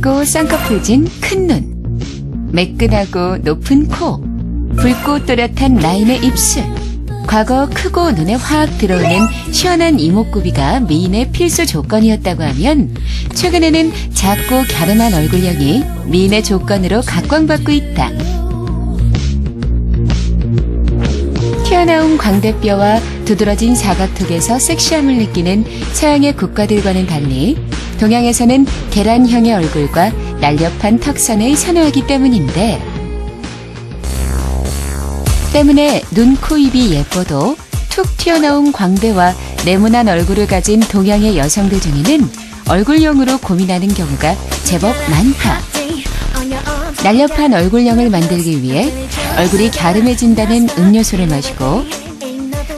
고 쌍꺼풀진 큰 눈, 매끈하고 높은 코, 붉고 또렷한 라인의 입술, 과거 크고 눈에 확 들어오는 시원한 이목구비가 미인의 필수 조건이었다고 하면 최근에는 작고 갸름한 얼굴형이 미인의 조건으로 각광받고 있다. 튀어나온 광대뼈와 두드러진 사각턱에서 섹시함을 느끼는 서양의 국가들과는 달리 동양에서는 계란형의 얼굴과 날렵한 턱선을 선호하기 때문인데, 때문에 눈, 코, 입이 예뻐도 툭 튀어나온 광대와 네모난 얼굴을 가진 동양의 여성들 중에는 얼굴형으로 고민하는 경우가 제법 많다. 날렵한 얼굴형을 만들기 위해 얼굴이 갸름해진다는 음료수를 마시고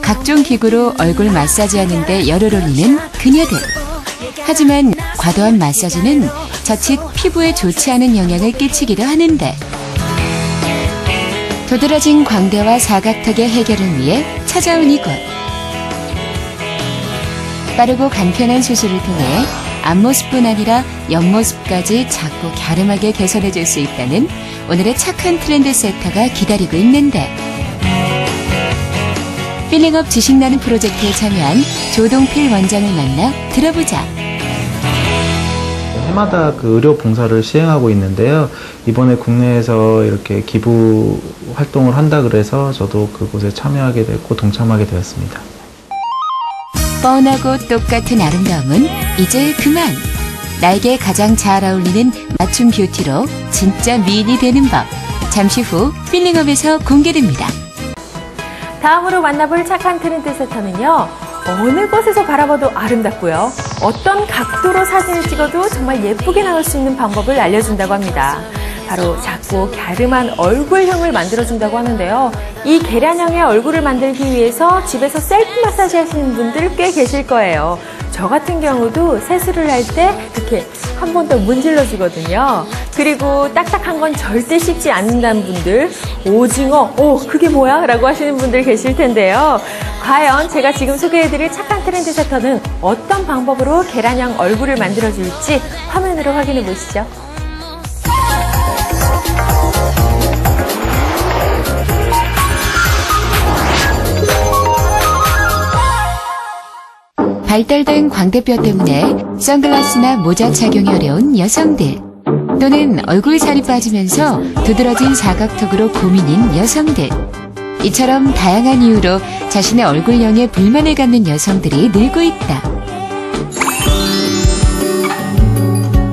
각종 기구로 얼굴 마사지하는데 열을 올리는 그녀들. 하지만 과도한 마사지는 자칫 피부에 좋지 않은 영향을 끼치기도 하는데, 도드라진 광대와 사각턱의 해결을 위해 찾아온 이곳. 빠르고 간편한 수술을 통해 앞모습뿐 아니라 옆모습까지 작고 갸름하게 개선해줄 수 있다는 오늘의 착한 트렌드 세터가 기다리고 있는데, 필링업 지식나는 프로젝트에 참여한 조동필 원장을 만나 들어보자. 해마다 그 의료 봉사를 시행하고 있는데요. 이번에 국내에서 이렇게 기부 활동을 한다 그래서 저도 그곳에 참여하게 됐고 동참하게 되었습니다. 뻔하고 똑같은 아름다움은 이제 그만. 나에게 가장 잘 어울리는 맞춤 뷰티로 진짜 미인이 되는 법. 잠시 후 필링업에서 공개됩니다. 다음으로 만나볼 착한 트렌드 세터는요, 어느 곳에서 바라봐도 아름답고요, 어떤 각도로 사진을 찍어도 정말 예쁘게 나올 수 있는 방법을 알려준다고 합니다. 바로 작고 갸름한 얼굴형을 만들어준다고 하는데요. 이 계란형의 얼굴을 만들기 위해서 집에서 셀프 마사지 하시는 분들 꽤 계실 거예요. 저 같은 경우도 세수를 할 때 이렇게 한 번 더 문질러 주거든요. 그리고 딱딱한 건 절대 씹지 않는다는 분들, 오징어, 그게 뭐야? 라고 하시는 분들 계실 텐데요. 과연 제가 지금 소개해드릴 착한 트렌드 세터는 어떤 방법으로 계란형 얼굴을 만들어줄지 화면으로 확인해 보시죠. 발달된 광대뼈 때문에 선글라스나 모자 착용이 어려운 여성들, 또는 얼굴살이 빠지면서 두드러진 사각턱으로 고민인 여성들, 이처럼 다양한 이유로 자신의 얼굴형에 불만을 갖는 여성들이 늘고 있다.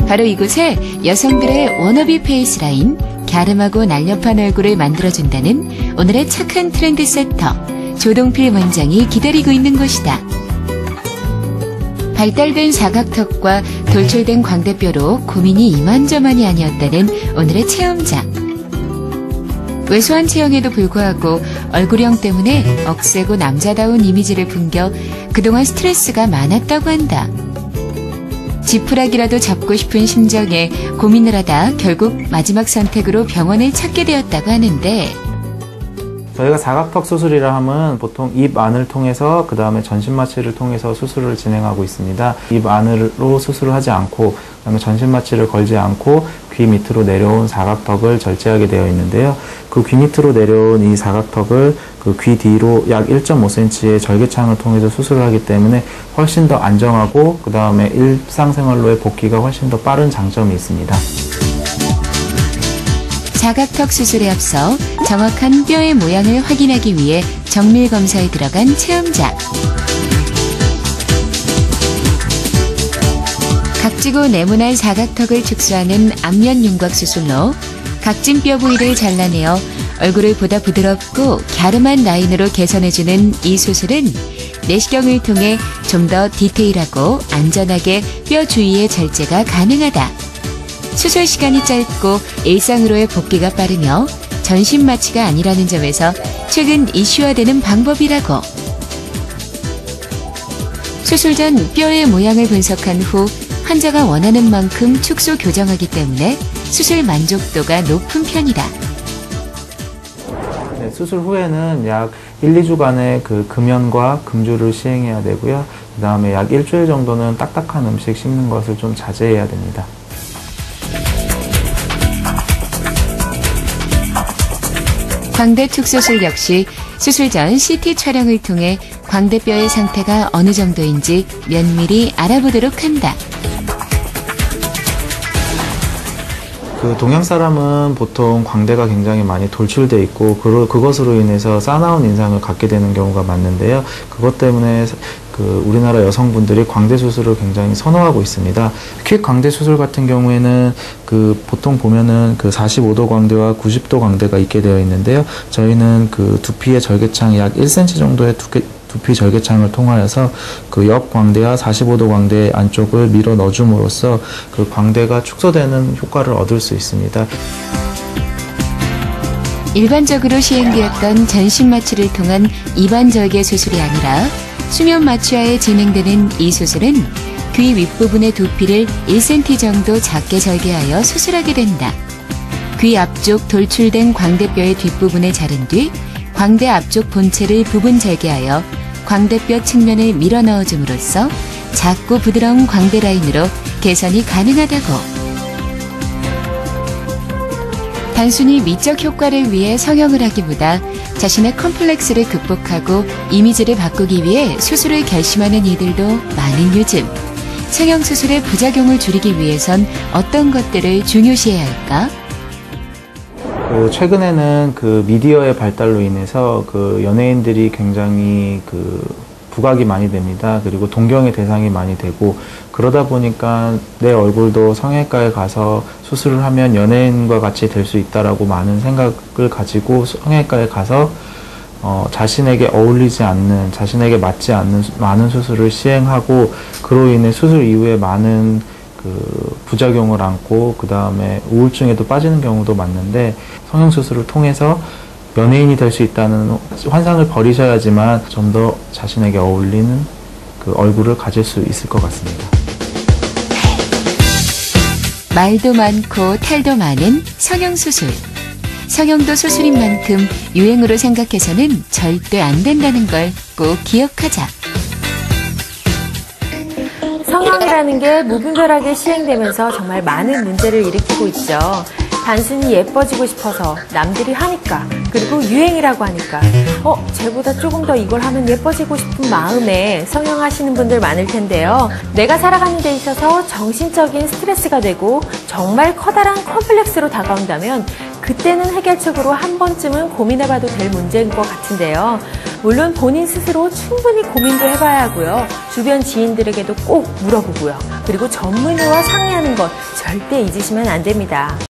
바로 이곳에 여성들의 워너비 페이스 라인, 갸름하고 날렵한 얼굴을 만들어준다는 오늘의 착한 트렌드 세터 조동필 원장이 기다리고 있는 곳이다. 발달된 사각턱과 돌출된 광대뼈로 고민이 이만저만이 아니었다는 오늘의 체험자. 왜소한 체형에도 불구하고 얼굴형 때문에 억세고 남자다운 이미지를 풍겨 그동안 스트레스가 많았다고 한다. 지푸라기라도 잡고 싶은 심정에 고민을 하다 결국 마지막 선택으로 병원을 찾게 되었다고 하는데, 저희가 사각턱 수술이라 하면 보통 입 안을 통해서 그 다음에 전신마취를 통해서 수술을 진행하고 있습니다. 입 안으로 수술을 하지 않고 그 다음에 전신마취를 걸지 않고 귀 밑으로 내려온 사각턱을 절제하게 되어 있는데요. 그 귀 밑으로 내려온 이 사각턱을 그 귀 뒤로 약 1.5cm의 절개창을 통해서 수술을 하기 때문에 훨씬 더 안정하고 그 다음에 일상생활로의 복귀가 훨씬 더 빠른 장점이 있습니다. 사각턱 수술에 앞서 정확한 뼈의 모양을 확인하기 위해 정밀 검사에 들어간 체험자. 각지고 네모난 사각턱을 축소하는 안면 윤곽 수술로 각진 뼈 부위를 잘라내어 얼굴을 보다 부드럽고 갸름한 라인으로 개선해주는 이 수술은 내시경을 통해 좀 더 디테일하고 안전하게 뼈 주위의 절제가 가능하다. 수술 시간이 짧고 일상으로의 복귀가 빠르며 전신 마취가 아니라는 점에서 최근 이슈화되는 방법이라고. 수술 전 뼈의 모양을 분석한 후 환자가 원하는 만큼 축소 교정하기 때문에 수술 만족도가 높은 편이다. 네, 수술 후에는 약 1, 2주간의 그 금연과 금주를 시행해야 되고요. 그 다음에 약 일주일 정도는 딱딱한 음식 씹는 것을 좀 자제해야 됩니다. 광대 축소술 역시 수술 전 CT 촬영을 통해 광대뼈의 상태가 어느 정도인지 면밀히 알아보도록 한다. 그 동양 사람은 보통 광대가 굉장히 많이 돌출돼 있고 그것으로 인해서 싸나운 인상을 갖게 되는 경우가 많은데요. 그것 때문에 그 우리나라 여성분들이 광대 수술을 굉장히 선호하고 있습니다. 퀵 광대 수술 같은 경우에는 그 보통 보면은 그 45도 광대와 90도 광대가 있게 되어 있는데요. 저희는 그 두피의 절개창 약 1cm 정도의 두피 절개창을 통하여서 그 옆 광대와 45도 광대 안쪽을 밀어 넣어줌으로써 그 광대가 축소되는 효과를 얻을 수 있습니다. 일반적으로 시행되었던 전신 마취를 통한 입안 절개 수술이 아니라 수면 마취하에 진행되는 이 수술은 귀 윗부분의 두피를 1cm 정도 작게 절개하여 수술하게 된다. 귀 앞쪽 돌출된 광대뼈의 뒷부분을 자른 뒤 광대 앞쪽 본체를 부분 절개하여 광대뼈 측면을 밀어 넣어줌으로써 작고 부드러운 광대 라인으로 개선이 가능하다고. 단순히 미적 효과를 위해 성형을 하기보다 자신의 컴플렉스를 극복하고 이미지를 바꾸기 위해 수술을 결심하는 이들도 많은 요즘. 성형수술의 부작용을 줄이기 위해선 어떤 것들을 중요시해야 할까? 최근에는 그 미디어의 발달로 인해서 그 연예인들이 굉장히 그 부각이 많이 됩니다. 그리고 동경의 대상이 많이 되고 그러다 보니까 내 얼굴도 성형외과에 가서 수술을 하면 연예인과 같이 될 수 있다라고 많은 생각을 가지고 성형외과에 가서 자신에게 어울리지 않는, 자신에게 맞지 않는 많은 수술을 시행하고 그로 인해 수술 이후에 많은 그 부작용을 안고 그 다음에 우울증에도 빠지는 경우도 많은데 성형수술을 통해서 연예인이 될 수 있다는 환상을 버리셔야지만 좀 더 자신에게 어울리는 그 얼굴을 가질 수 있을 것 같습니다. 말도 많고 탈도 많은 성형수술. 성형도 수술인 만큼 유행으로 생각해서는 절대 안 된다는 걸 꼭 기억하자. 성형이라는 게 무분별하게 시행되면서 정말 많은 문제를 일으키고 있죠. 단순히 예뻐지고 싶어서 남들이 하니까, 그리고 유행이라고 하니까 쟤보다 조금 더 이걸 하면 예뻐지고 싶은 마음에 성형하시는 분들 많을 텐데요. 내가 살아가는 데 있어서 정신적인 스트레스가 되고 정말 커다란 컴플렉스로 다가온다면 그때는 해결책으로 한 번쯤은 고민해봐도 될 문제인 것 같은데요. 물론 본인 스스로 충분히 고민도 해봐야 하고요. 주변 지인들에게도 꼭 물어보고요. 그리고 전문의와 상의하는 것 절대 잊으시면 안 됩니다.